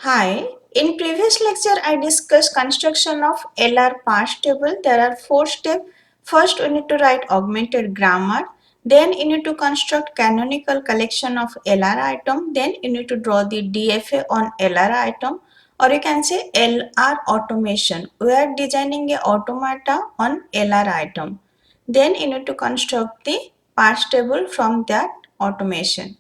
Hi, in previous lecture I discussed construction of LR parse table. There are 4 steps. First we need to write augmented grammar. Then you need to construct canonical collection of LR item. Then you need to draw the DFA on LR item, or you can say LR automation. We are designing a automata on LR item. Then you need to construct the parse table from that automation.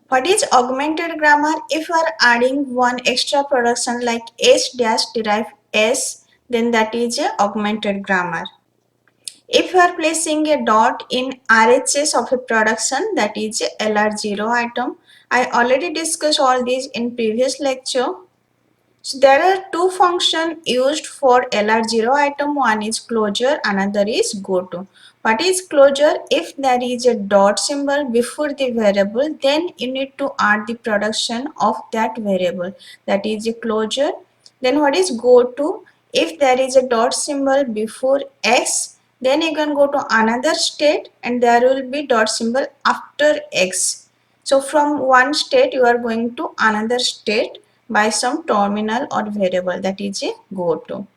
What is augmented grammar? If you are adding one extra production like s dash derive s, then that is a augmented grammar. If you are placing a dot in RHS of a production, that is a LR0 item. I already discussed all these in previous lecture. So there are two functions used for LR0 item. One is closure, another is goto. What is closure? If there is a dot symbol before the variable, then you need to add the production of that variable. That is a closure. Then what is goto? If there is a dot symbol before x, then you can go to another state and there will be dot symbol after x. So from one state you are going to another state by some terminal or variable, that is a goto.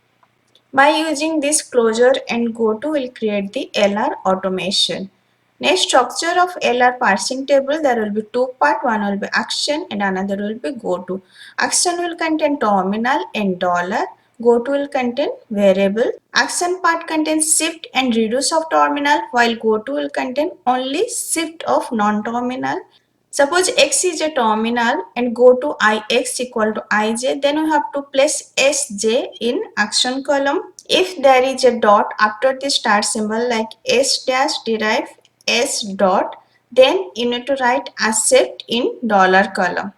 By using this closure and goto will create the LR automation. Next, structure of LR parsing table, there will be two parts. One will be action and another will be goto. Action will contain terminal and dollar. Goto will contain variable. Action part contains shift and reduce of terminal, while goto will contain only shift of non-terminal. Suppose x is a terminal and go to ix equal to ij, then we have to place sj in action column. If there is a dot after the start symbol like s dash derive s dot, then you need to write accept in dollar column.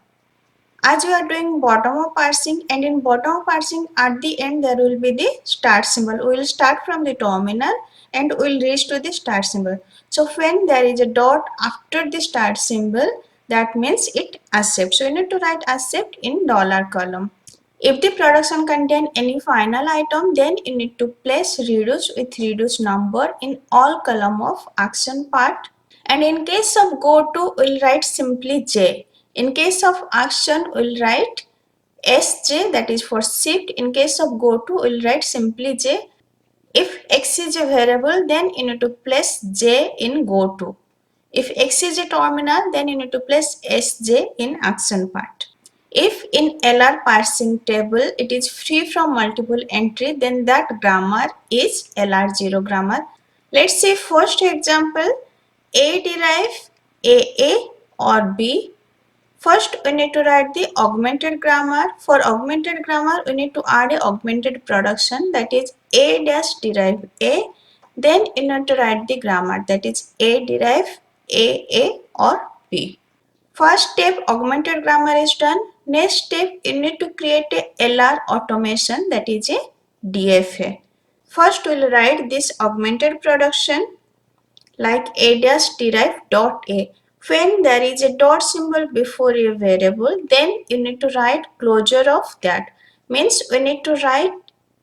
As you are doing bottom of parsing, and in bottom of parsing at the end there will be the start symbol. We will start from the terminal and we will reach to the start symbol. So when there is a dot after the start symbol, that means it accepts. So you need to write accept in dollar column. If the production contain any final item, then you need to place reduce with reduce number in all column of action part. And in case of go to, we'll write simply J. In case of action, we'll write SJ, that is for shift. In case of go to, we'll write simply J. If X is a variable, then you need to place J in go to. If X is a terminal, then you need to place SJ in action part. If in LR parsing table it is free from multiple entry, then that grammar is LR0 grammar. Let's see first example. A derive A or B. First we need to write the augmented grammar. For augmented grammar we need to add a augmented production, that is A dash derive A. Then you need to write the grammar, that is A derive A or B. First step augmented grammar is done. Next step you need to create a LR automation, that is a DFA. First we will write this augmented production like a dash derive dot a. When there is a dot symbol before a variable, then you need to write closure of that. Means we need to write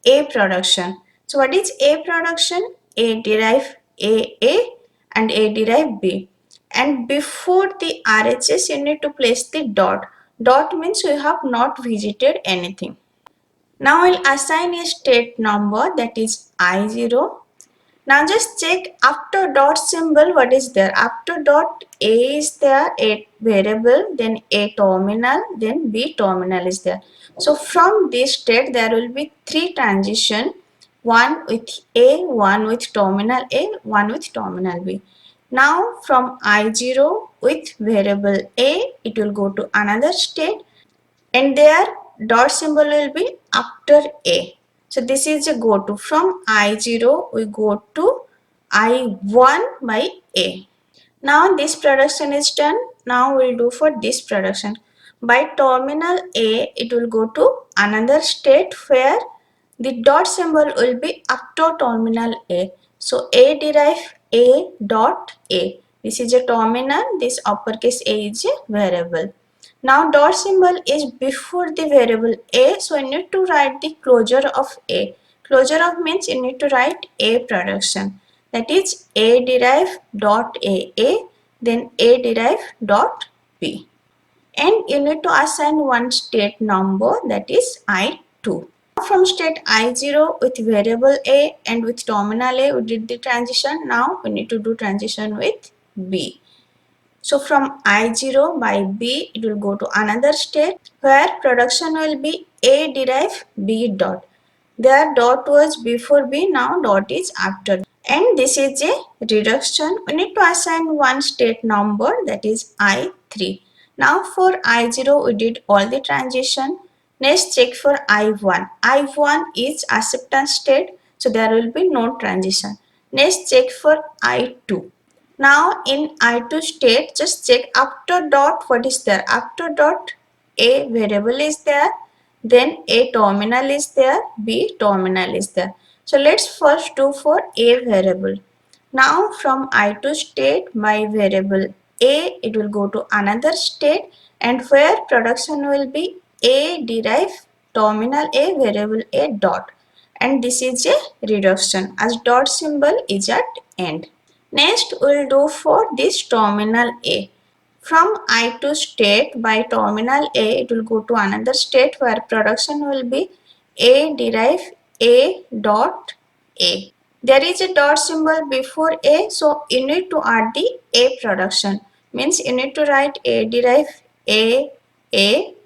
a production. So what is a production? A derive a and a derive b. And before the RHS, you need to place the dot. Dot means you have not visited anything. Now I'll assign a state number, that is I0. Now just check after dot symbol what is there. After dot A is there, a variable, then a terminal, then B terminal is there. So from this state there will be three transition, one with A, one with terminal A, one with terminal B. Now from I0 with variable A, it will go to another state and there dot symbol will be after A. So this is a go to. From I0 we go to I1 by A. Now this production is done. Now we'll do for this production. By terminal A, it will go to another state where the dot symbol will be after terminal A. So A derive A dot A. This is a terminal. This uppercase A is a variable. Now dot symbol is before the variable A, so I need to write the closure of A. Closure of means you need to write A production. That is A derive dot A, then A derive dot B. and you need to assign one state number, that is I2. From state I0 with variable A and with terminal A we did the transition. Now we need to do transition with B. So from I0 by B it will go to another state where production will be A derive B dot. There dot was before B, now dot is after. And this is a reduction. We need to assign one state number, that is I3. Now for I0 we did all the transition. Next check for I1. I1 is acceptance state, so there will be no transition. Next check for I2. Now in I2 state, just check after dot what is there. After dot A variable is there, then A terminal is there, B terminal is there. So let's first do for A variable. Now from I2 state by variable A, it will go to another state, and where production will be A derive terminal A variable A dot, and this is a reduction as dot symbol is at end. Next we will do for this terminal A. From I2 state by terminal A, it will go to another state where production will be A derive A dot A. There is a dot symbol before A, so you need to add the A production. Means you need to write A derive A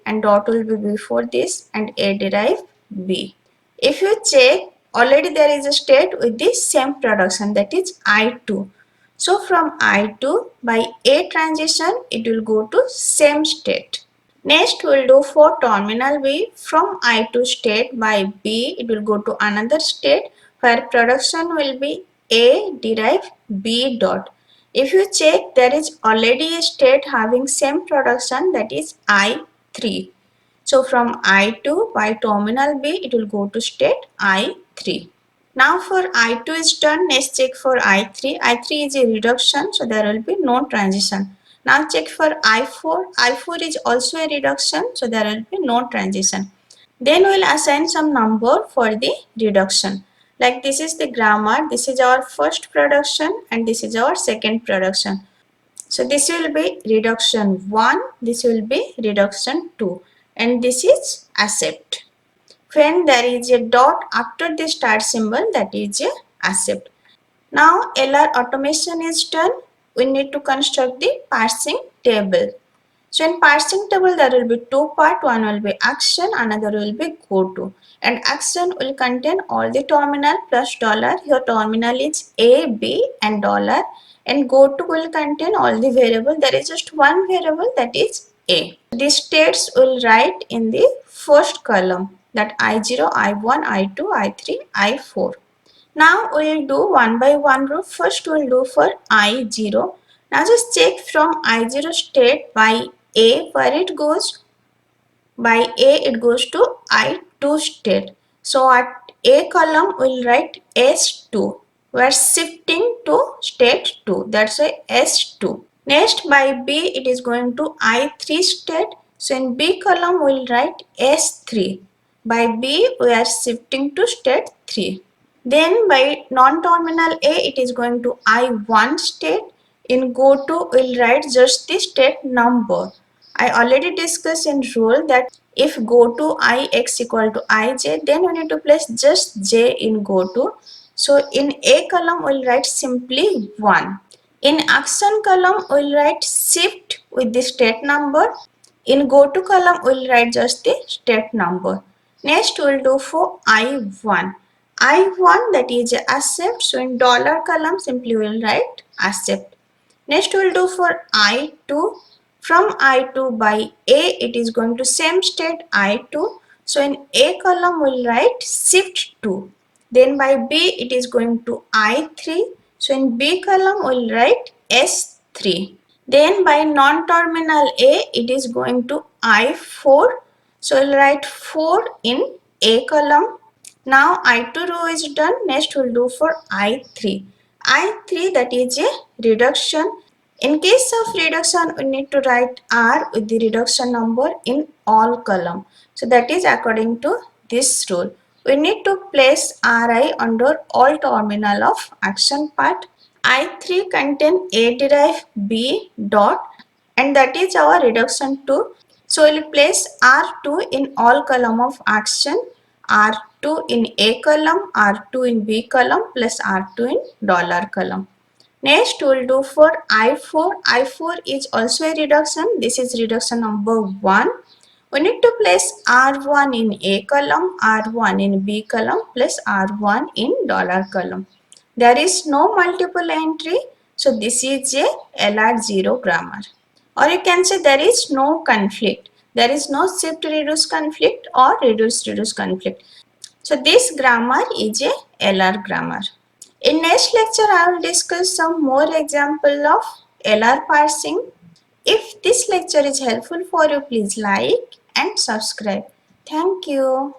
and dot will be before this and A derive B. If you check, already there is a state with the same production, that is I2. So from I2 by A transition it will go to same state. Next we will do for terminal B. From I2 state by B it will go to another state where production will be A derive B dot. If you check, there is already a state having same production, that is I3. So from I2 by terminal B it will go to state I3. Now for I2 is done, next check for I3. I3 is a reduction, so there will be no transition. Now check for I4. I4 is also a reduction, so there will be no transition. Then we will assign some number for the reduction. Like this is the grammar, this is our first production and this is our second production. So this will be reduction 1, this will be reduction 2, and this is accept. When there is a dot after the start symbol, that is a accept. Now LR automation is done. We need to construct the parsing table. So in parsing table there will be two parts. One will be action, another will be go to. And action will contain all the terminal plus dollar. Here terminal is A, B and dollar. And go to will contain all the variable. There is just one variable, that is A. These states will write in the first column, that I0, I1, I2, I3, I4. Now we will do one by one row. First we will do for I0. Now just check from I0 state by A where it goes. By A it goes to I2 state. So at A column we will write S2. We are shifting to state 2. That's why S2. Next by B it is going to I3 state. So in B column we will write S3. By B we are shifting to state 3. Then by non-terminal A it is going to I1 state. In go to we'll write just the state number. I already discussed in rule that if go to ix equal to ij, then we need to place just j in go to. So in A column we'll write simply 1. In action column we'll write shift with the state number. In go to column we'll write just the state number. Next we'll do for I1. I1, that is accept. So in dollar column simply we'll write accept. Next we'll do for I2. From I2 by A it is going to same state I2. So in A column we'll write shift 2. Then by B it is going to I3. So in B column we'll write S3. Then by non-terminal A it is going to I4. So we'll write 4 in A column. Now I2 row is done. Next we'll do for I3. I3, that is a reduction. In case of reduction, we need to write R with the reduction number in all column. So that is according to this rule. We need to place Ri under all terminal of action part. I3 contain A derive B dot. and that is our reduction to. So we will place R2 in all column of action, R2 in A column, R2 in B column plus R2 in dollar column. Next we will do for I4. I4 is also a reduction. This is reduction number 1. We need to place R1 in A column, R1 in B column plus R1 in dollar column. There is no multiple entry, so this is a LR0 grammar. Or you can say there is no conflict. There is no shift reduce conflict or reduce reduce conflict. So this grammar is a LR grammar. In next lecture, I will discuss some more example of LR parsing. If this lecture is helpful for you, please like and subscribe. Thank you.